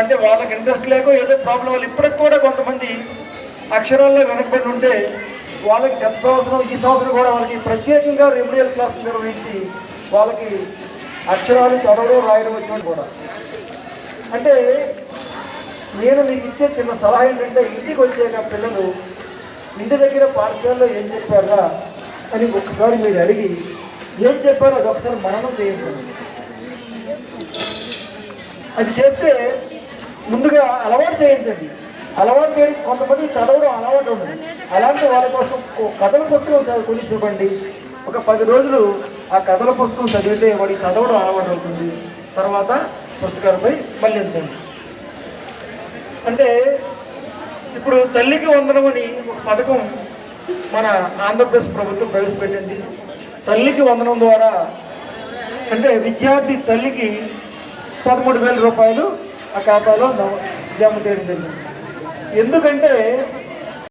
అంటే వాళ్ళకి ఇంట్రెస్ట్ లేకో ఏదో ప్రాబ్లం వల్ల ఇప్పటికి కూడా కొంతమంది అక్షరాల్లో వెనకబడి ఉంటే వాళ్ళకి గత సంవత్సరం ఈ సంవత్సరం కూడా వాళ్ళకి ప్రత్యేకంగా రెమెడియల్ క్లాసులు నిర్వహించి వాళ్ళకి అక్షరాలు చదవడం రాయడం వచ్చినట్టు కూడా. అంటే నేను మీకు ఇచ్చే చిన్న సలహా ఏంటంటే ఇంటికి వచ్చాక పిల్లలు ఇంటి దగ్గర పాఠశాలలో ఏం చెప్పారా అని ఒకసారి మీరు అడిగి ఏం చెప్పారో అది ఒకసారి మననం చేయించండి. అది చేస్తే ముందుగా అలవాటు చేయించండి. అలవాటు చేయడం కొంతమంది చదవడం అలవాటు ఉండదు. అలాంటి వాళ్ళ కోసం కథల పుస్తకం కొనివ్వండి. ఒక 10 రోజులు ఆ కథల పుస్తకం చదివితే వాడికి చదవడం అలవాటు అవుతుంది. తర్వాత పుస్తకాలపై మళ్ళించండి. అంటే ఇప్పుడు తల్లికి వందనం అని ఒక పథకం మన ఆంధ్రప్రదేశ్ ప్రభుత్వం ప్రవేశపెట్టింది. తల్లికి వందనం ద్వారా అంటే విద్యార్థి తల్లికి 13,000 రూపాయలు ఆ ఖాతాలో జమ చేయడం జరిగింది. ఎందుకంటే